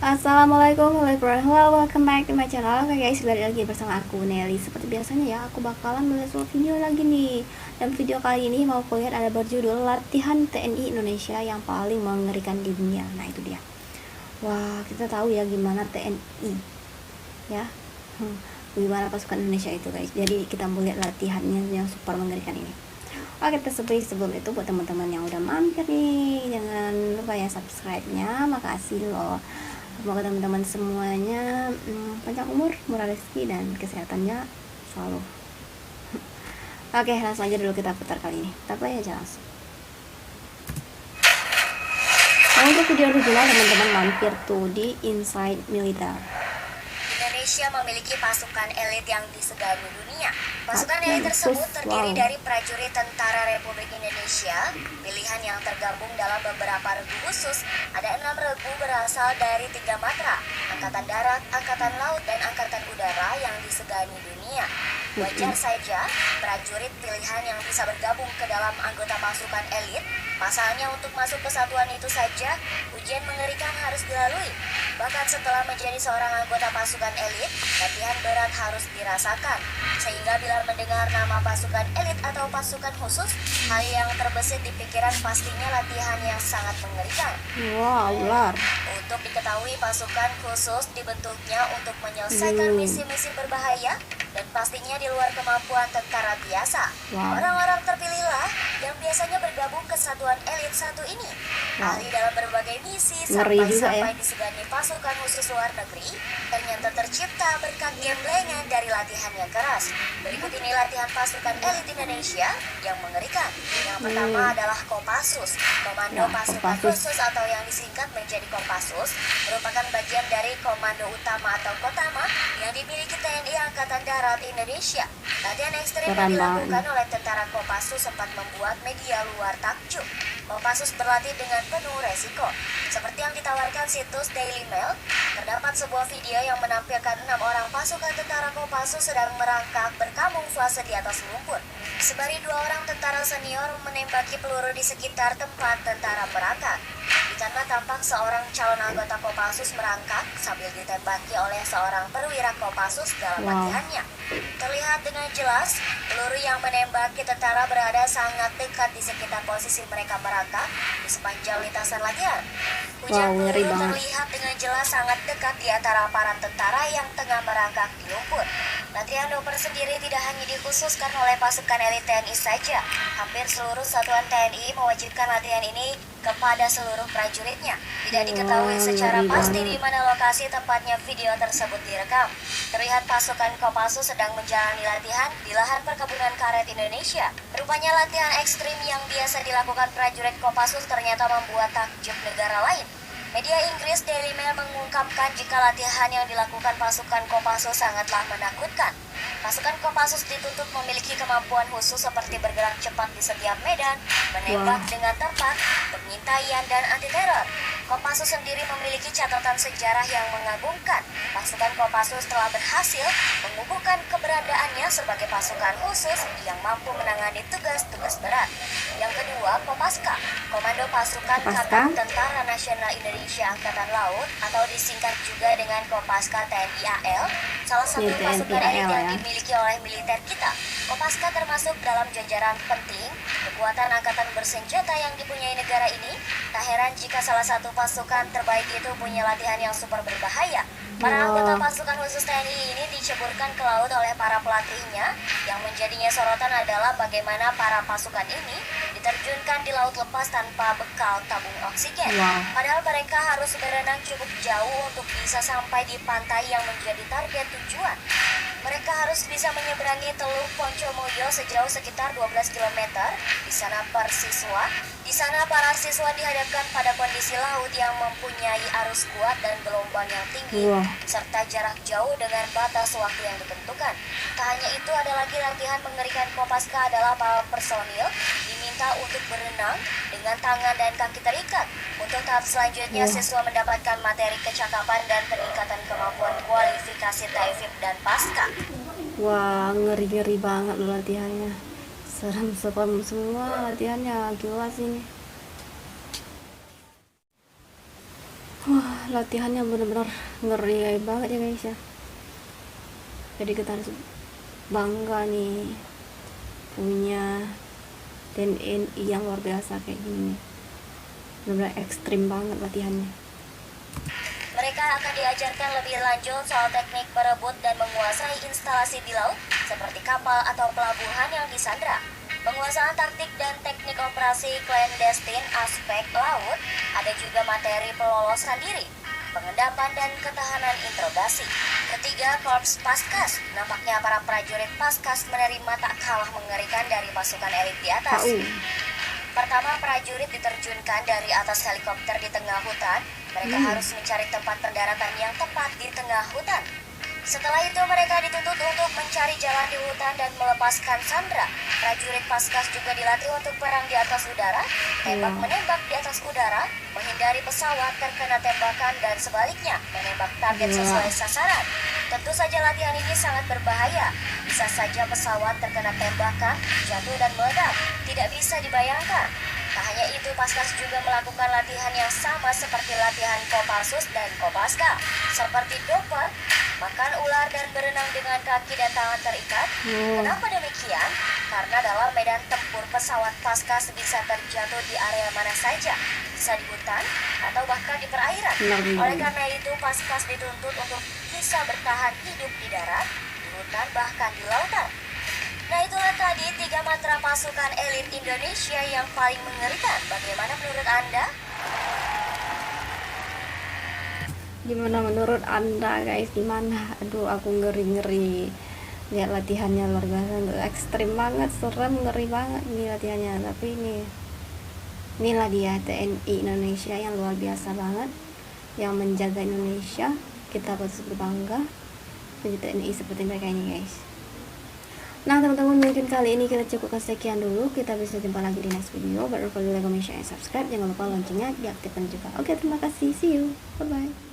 Assalamualaikum warahmatullahi wabarakatuh. Welcome back to my channel. Oke guys, kembali lagi bersama aku Nelly. Seperti biasanya ya, aku bakalan mulai sebuah video lagi nih. Dan video kali ini mau kulihat ada berjudul Latihan TNI Indonesia yang paling mengerikan di dunia. Nah itu dia. Wah, kita tahu ya gimana TNI ya, gimana pasukan Indonesia itu guys. Jadi kita mau lihat latihannya yang super mengerikan ini. Oke, sebelum itu buat teman-teman yang udah mampir nih, jangan lupa ya subscribe-nya. Makasih loh. Semoga teman-teman semuanya panjang umur, murah rezeki, dan kesehatannya selalu. Oke, langsung aja dulu kita putar kali ini. Kita play aja langsung. Nah, untuk video original teman-teman mampir tuh di Inside Militer. Indonesia memiliki pasukan elit yang disegani dunia. Pasukan elit tersebut terdiri dari prajurit Tentara Republik Indonesia, pilihan yang tergabung dalam beberapa regu khusus. Ada 6 regu berasal dari 3 matra, Angkatan Darat, Angkatan Laut, dan Angkatan Udara yang disegani dunia. Wajar saja prajurit pilihan yang bisa bergabung ke dalam anggota pasukan elit. Pasalnya untuk masuk ke satuan itu saja, ujian mengerikan harus dilalui. Bahkan setelah menjadi seorang anggota pasukan elit, latihan berat harus dirasakan. Sehingga bila mendengar nama pasukan elit atau pasukan khusus, hal yang terbesit di pikiran pastinya latihan yang sangat mengerikan. Wow, ular. Untuk diketahui, pasukan khusus dibentuknya untuk menyelesaikan misi-misi berbahaya dan pastinya di luar kemampuan tentara biasa. Orang-orang terpilihlah yang biasanya bergabung ke satuan elit satu ini. Ahli dalam berbagai misi sampai disegani pasukan khusus luar negeri, ternyata tercipta berkat gamblengan dari latihan yang keras. Berikut ini latihan pasukan elit Indonesia yang mengerikan. Yang pertama adalah Kopassus, Komando Pasukan Khusus atau yang disingkat menjadi Kopassus, merupakan bagian dari Komando Utama atau Kotama yang dimiliki TNI Angkatan Darat Indonesia. Latihan ekstrim yang dilakukan oleh tentara Kopassus sempat membuat media luar takjub. Kopassus berlatih dengan penuh resiko. Seperti yang ditawarkan situs Daily Mail, terdapat sebuah video yang menampilkan 6 orang pasukan tentara Kopassus sedang merangkak berkamuflase di atas lumpur. Sembari 2 orang tentara senior menembaki peluru di sekitar tempat tentara merangkak. Di sana tampak seorang calon anggota Kopassus merangkak sambil ditembaki oleh seorang perwira Kopassus dalam latihannya. Terlihat dengan jelas, peluru yang menembaki tentara berada sangat dekat di sekitar posisi mereka merangkak di sepanjang lintasan latihan. Hujan peluru terlihat dengan jelas sangat dekat di antara para tentara yang tengah merangkak di lumpur. Latihan doper sendiri tidak hanya dikhususkan oleh pasukan elit TNI saja. Hampir seluruh satuan TNI mewajibkan latihan ini kepada seluruh prajuritnya. Tidak diketahui secara pasti di mana lokasi tempatnya video tersebut direkam. Terlihat pasukan Kopassus sedang menjalani latihan di lahan perkebunan karet Indonesia. Rupanya latihan ekstrim yang biasa dilakukan prajurit Kopassus ternyata membuat takjub negara lain. Media Inggris Daily Mail mengungkapkan jika latihan yang dilakukan pasukan Kopassus sangatlah menakutkan. Pasukan Kopassus dituntut memiliki kemampuan khusus seperti bergerak cepat di setiap medan, menembak dengan tepat, pengintaian, dan anti-teror. Kopassus sendiri memiliki catatan sejarah yang mengagumkan. Pasukan Kopassus telah berhasil mengukuhkan keberadaannya sebagai pasukan khusus yang mampu menangani tugas-tugas berat. Yang kedua, Kopaska, Komando Pasukan Kapal Tentara Nasional Indonesia Angkatan Laut atau disingkat juga dengan Kopaska TNI AL, salah satu pasukan elit yang dimiliki oleh militer kita. Kopaska termasuk dalam jajaran penting kekuatan angkatan bersenjata yang dipunyai negara ini. Tak heran jika salah satu pasukan terbaik itu punya latihan yang super berbahaya. Para anggota pasukan khusus TNI ini diceburkan ke laut oleh para pelatihnya. Yang menjadinya sorotan adalah bagaimana para pasukan ini diterjunkan di laut lepas tanpa bekal tabung oksigen. Padahal mereka harus berenang cukup jauh untuk bisa sampai di pantai yang menjadi target tujuan. Mereka harus bisa menyeberangi Teluk Poncomoyo sejauh sekitar 12 km. Di sana para siswa dihadapkan pada kondisi laut yang mempunyai arus kuat dan gelombang yang tinggi, serta jarak jauh dengan batas waktu yang ditentukan. Tak hanya itu, ada lagi latihan mengerikan Kopaska adalah para personil diminta untuk berenang dengan tangan dan kaki terikat. Untuk tahap selanjutnya, siswa mendapatkan materi kecakapan dan peningkatan kemampuan kualifikasi TAIFIP dan Pasca. Wah, ngeri-ngeri banget loh latihannya. Serem semua latihannya, gila sih ini. Wah. latihannya bener-bener ngeri banget ya guys ya. Jadi kita harus bangga nih punya TNI yang luar biasa kayak gini. Bener-bener ekstrim banget latihannya. Mereka akan diajarkan lebih lanjut soal teknik berebut dan menguasai instalasi di laut seperti kapal atau pelabuhan yang disandra. Penguasaan taktik dan teknik operasi clandestine aspek laut, ada juga materi pelolosan diri, pengendapan dan ketahanan interogasi. Ketiga, Korps Paskas. Nampaknya para prajurit Paskas menerima tak kalah mengerikan dari pasukan elit di atas. Pertama, prajurit diterjunkan dari atas helikopter di tengah hutan. Mereka harus mencari tempat pendaratan yang tepat di tengah hutan. Setelah itu mereka dituntut untuk mencari jalan di hutan dan melepaskan sandera. Prajurit Paskas juga dilatih untuk perang di atas udara, tembak-menembak di atas udara, menghindari pesawat terkena tembakan dan sebaliknya, menembak target sesuai sasaran. Tentu saja latihan ini sangat berbahaya. Bisa saja pesawat terkena tembakan, jatuh dan meledak. Tidak bisa dibayangkan. Tak hanya itu, Paskas juga melakukan latihan yang sama seperti latihan Kopassus dan Kopaska, seperti doper, makan ular dan berenang dengan kaki dan tangan terikat. Kenapa demikian? Karena dalam medan tempur pesawat Paskas bisa terjatuh di area mana saja, bisa di hutan atau bahkan di perairan. Oleh karena itu, Paskas dituntut untuk bisa bertahan hidup di darat, di hutan, bahkan di lautan. Nah, itulah tadi 3 mantra pasukan elit Indonesia yang paling mengerikan. Bagaimana menurut Anda? Gimana menurut Anda guys? Gimana? Aduh, aku ngeri-ngeri. Lihat latihannya luar biasa, ekstrim banget, serem, ngeri banget ini latihannya. Tapi inilah dia TNI Indonesia yang luar biasa banget, yang menjaga Indonesia. Kita patut berbangga jadi TNI seperti mereka ini guys. Nah teman-teman, mungkin kali ini kita cukupkan sekian dulu. Kita bisa jumpa lagi di next video. Jangan lupa like, comment, share, and subscribe. Jangan lupa loncengnya diaktifkan juga. Oke, terima kasih. See you. Bye bye.